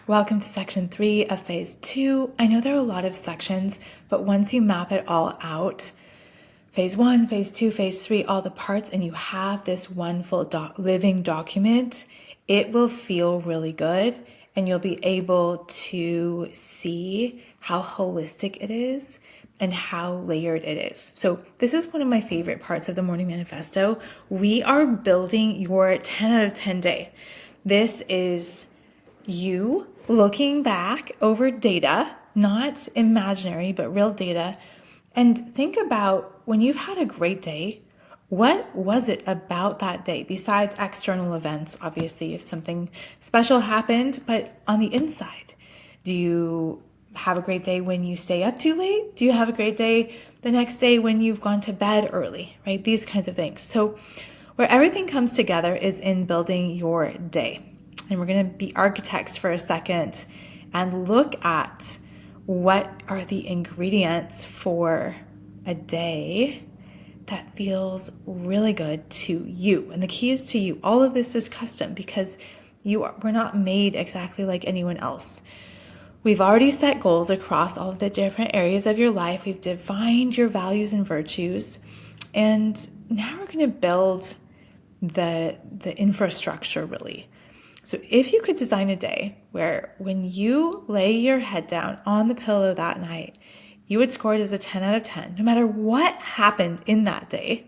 Welcome to section 3 of phase 2. I know there are a lot of sections, but once you map it all out, phase 1, phase 2, phase 3, all the parts, and you have this one full living document, it will feel really good, and you'll be able to see how holistic it is and how layered it is. So this is one of my favorite parts of the Morning Manifesto. We are building your 10 out of 10 day. This is you looking back over data, not imaginary, but real data, and think about when you've had a great day, what was it about that day besides external events? Obviously, if something special happened, but on the inside, do you have a great day when you stay up too late? Do you have a great day the next day when you've gone to bed early, right? These kinds of things. So where everything comes together is in building your day. And we're going to be architects for a second and look at what are the ingredients for a day that feels really good to you. And the key is to you. All of this is custom because we're not made exactly like anyone else. We've already set goals across all of the different areas of your life. We've defined your values and virtues. And now we're going to build the infrastructure really. So if you could design a day where when you lay your head down on the pillow that night, you would score it as a 10 out of 10, no matter what happened in that day,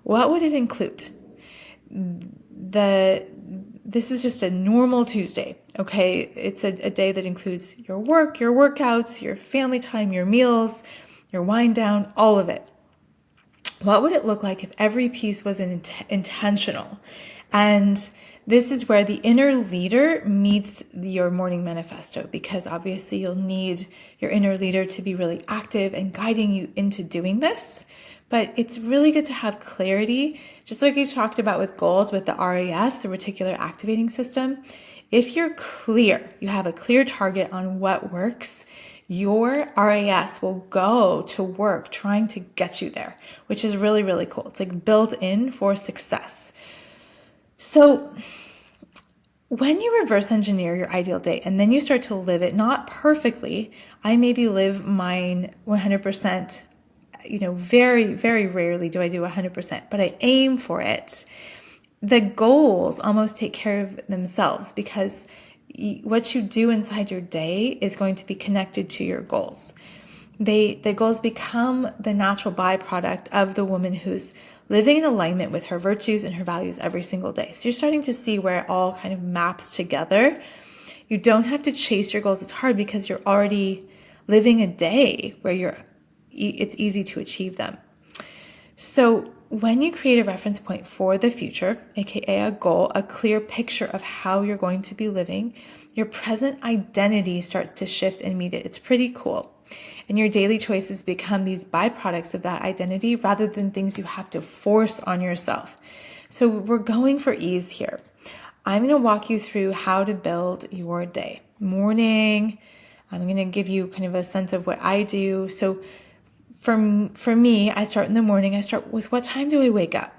what would it include? This is just a normal Tuesday, okay? It's a day that includes your work, your workouts, your family time, your meals, your wind down, all of it. What would it look like if every piece was intentional? And this is where the inner leader meets your morning manifesto, because obviously you'll need your inner leader to be really active and guiding you into doing this. But it's really good to have clarity, just like you talked about with goals with the RAS, the reticular activating system. If you're clear, you have a clear target on what works, your RAS will go to work trying to get you there, which is really, really cool. It's like built in for success. So when you reverse engineer your ideal day and then you start to live it, not perfectly, I maybe live mine 100%, very, very rarely do I do 100%, but I aim for it. The goals almost take care of themselves because what you do inside your day is going to be connected to your goals. The goals become the natural byproduct of the woman who's living in alignment with her virtues and her values every single day. So you're starting to see where it all kind of maps together. You don't have to chase your goals as hard because you're already living a day where it's easy to achieve them. So when you create a reference point for the future, aka a goal, a clear picture of how you're going to be living, your present identity starts to shift and meet it. It's pretty cool. And your daily choices become these byproducts of that identity rather than things you have to force on yourself. So we're going for ease here. I'm going to walk you through how to build your day. Morning, I'm going to give you kind of a sense of what I do. So for me, I start in the morning. I start with what time do I wake up?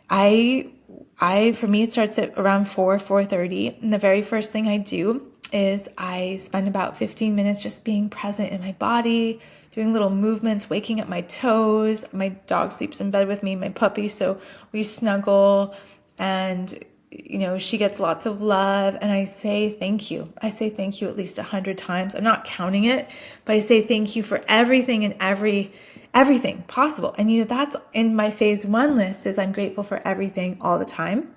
For me, it starts at around 4:30. And the very first thing I do is I spend about 15 minutes just being present in my body, doing little movements, waking up my toes. My dog sleeps in bed with me, my puppy, so we snuggle and she gets lots of love, and I say thank you. I say thank you at least 100 times. I'm not counting it, but I say thank you for everything and everything possible. And that's in my phase 1 list is I'm grateful for everything all the time.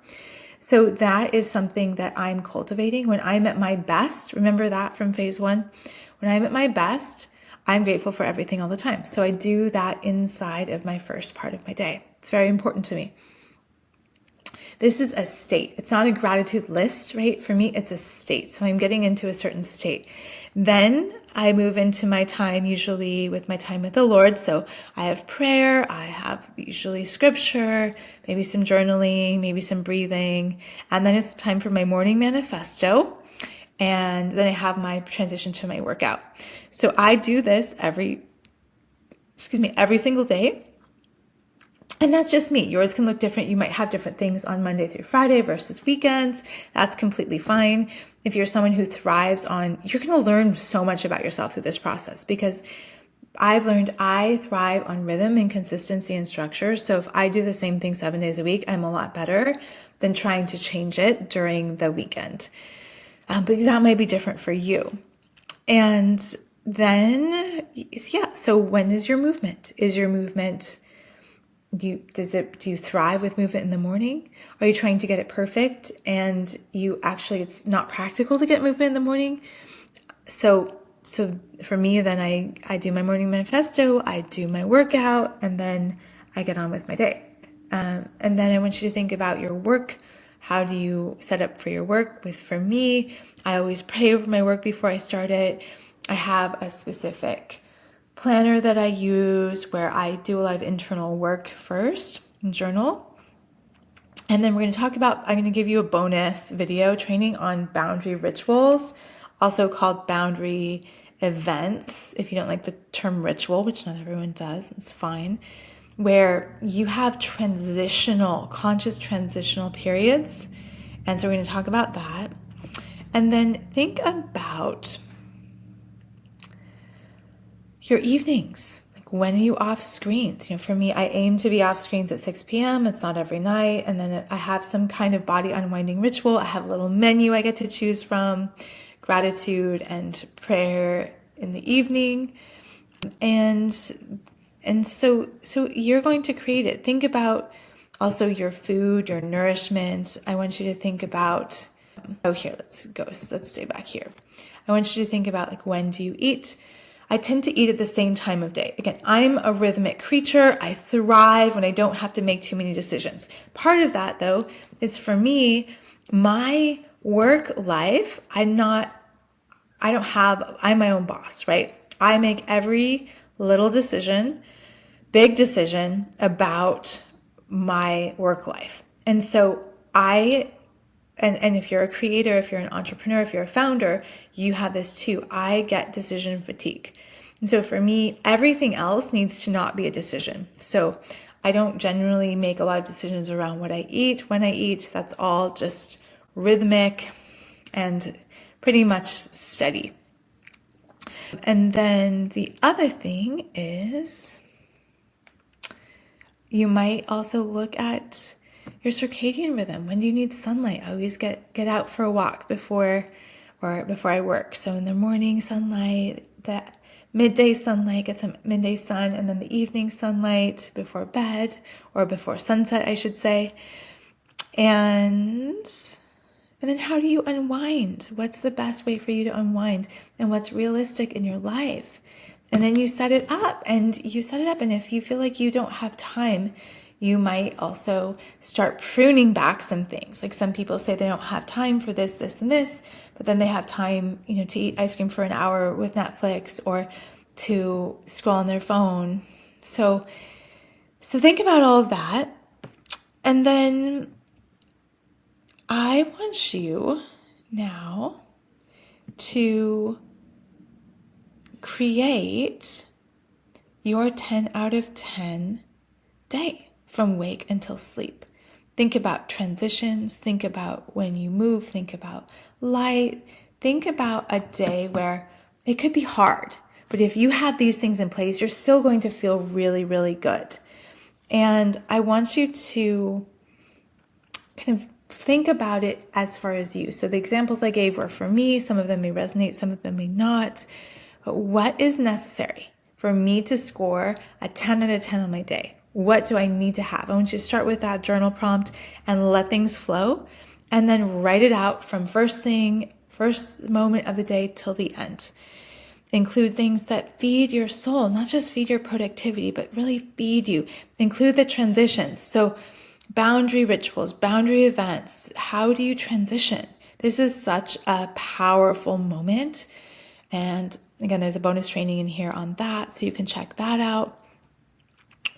So that is something that I'm cultivating. When I'm at my best, remember that from phase 1? When I'm at my best, I'm grateful for everything all the time. So I do that inside of my first part of my day. It's very important to me. This is a state. It's not a gratitude list, right? For me, it's a state. So I'm getting into a certain state. Then I move into my time, usually with my time with the Lord. So I have prayer. I have usually scripture, maybe some journaling, maybe some breathing. And then it's time for my morning manifesto. And then I have my transition to my workout. So I do this every single day. And that's just me. Yours can look different. You might have different things on Monday through Friday versus weekends. That's completely fine. If you're someone who thrives on, you're going to learn so much about yourself through this process, because I've learned I thrive on rhythm and consistency and structure. So if I do the same thing 7 days a week, I'm a lot better than trying to change it during the weekend. But that might be different for you. And then, so when is your movement? Is your movement, do you thrive with movement in the morning? Are you trying to get it perfect and it's not practical to get movement in the morning? So for me, then I do my morning manifesto, I do my workout, and then I get on with my day. And then I want you to think about your work. How do you set up for your work? For me, I always pray over my work before I start it. I have a specific planner that I use where I do a lot of internal work first, and journal. And then I'm going to give you a bonus video training on boundary rituals, also called boundary events. If you don't like the term ritual, which not everyone does, it's fine, where you have conscious transitional periods. And so we're going to talk about that. And then think about your evenings. Like, when are you off screens? For me, I aim to be off screens at 6 p.m. It's not every night. And then I have some kind of body unwinding ritual. I have a little menu I get to choose from, gratitude and prayer in the evening. And so you're going to create it. Think about also your food, your nourishment. I want you to think about, let's stay back here. I want you to think about, like, when do you eat? I tend to eat at the same time of day. Again, I'm a rhythmic creature. I thrive when I don't have to make too many decisions. Part of that, though, is for me, my work life, I'm my own boss, right? I make every little decision, big decision about my work life. And so and if you're a creator, if you're an entrepreneur, if you're a founder, you have this too. I get decision fatigue. And so for me, everything else needs to not be a decision. So I don't generally make a lot of decisions around what I eat, when I eat. That's all just rhythmic and pretty much steady. And then the other thing is, you might also look at your circadian rhythm. When do you need sunlight? I always get out for a walk before I work. So in the morning sunlight, the midday sunlight, get some midday sun, and then the evening sunlight before bed, or before sunset, I should say. And then how do you unwind? What's the best way for you to unwind, and what's realistic in your life? And then you set it up. And if you feel like you don't have time, you might also start pruning back some things. Like, some people say they don't have time for this, this, and this, but then they have time, to eat ice cream for an hour with Netflix, or to scroll on their phone. So think about all of that. And then I want you now to create your 10 out of 10 day from wake until sleep. Think about transitions. Think about when you move. Think about light. Think about a day where it could be hard, but if you have these things in place, you're still going to feel really, really good. And I want you to kind of think about it as far as you. So the examples I gave were for me. Some of them may resonate, some of them may not. But what is necessary for me to score a 10 out of 10 on my day? What do I need to have? I want you to start with that journal prompt and let things flow, and then write it out from first moment of the day till the end. Include things that feed your soul, not just feed your productivity, but really feed you. Include the transitions. So boundary rituals, boundary events. How do you transition? This is such a powerful moment. And again, there's a bonus training in here on that, so you can check that out.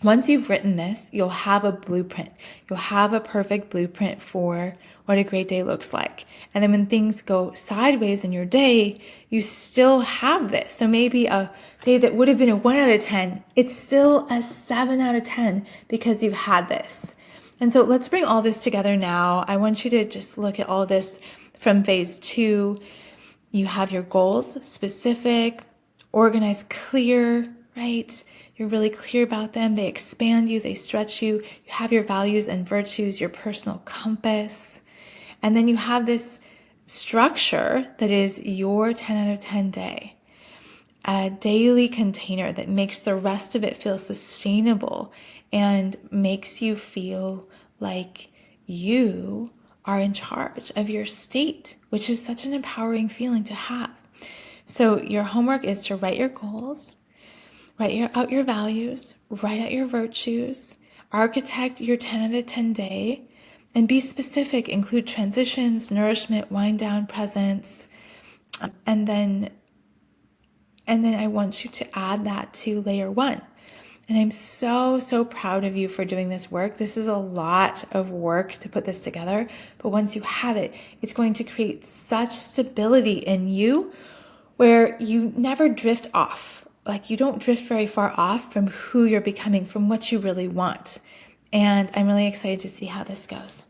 Once you've written this, you'll have a blueprint. You'll have a perfect blueprint for what a great day looks like. And then when things go sideways in your day, you still have this. So maybe a day that would have been a 1 out of 10, it's still a 7 out of 10 because you've had this. And so let's bring all this together now. I want you to just look at all this from phase 2. You have your goals, specific, organized, clear, right? You're really clear about them. They expand you, they stretch you. You have your values and virtues, your personal compass. And then you have this structure that is your 10 out of 10 day, a daily container that makes the rest of it feel sustainable and makes you feel like you are in charge of your state, which is such an empowering feeling to have. So your homework is to write your goals, write out your values, write out your virtues, architect your 10 out of 10 day, and be specific. Include transitions, nourishment, wind down, presence. And then I want you to add that to layer 1. And I'm so, so proud of you for doing this work. This is a lot of work to put this together. But once you have it, it's going to create such stability in you where you never drift off. Like you don't drift very far off from who you're becoming, from what you really want. And I'm really excited to see how this goes.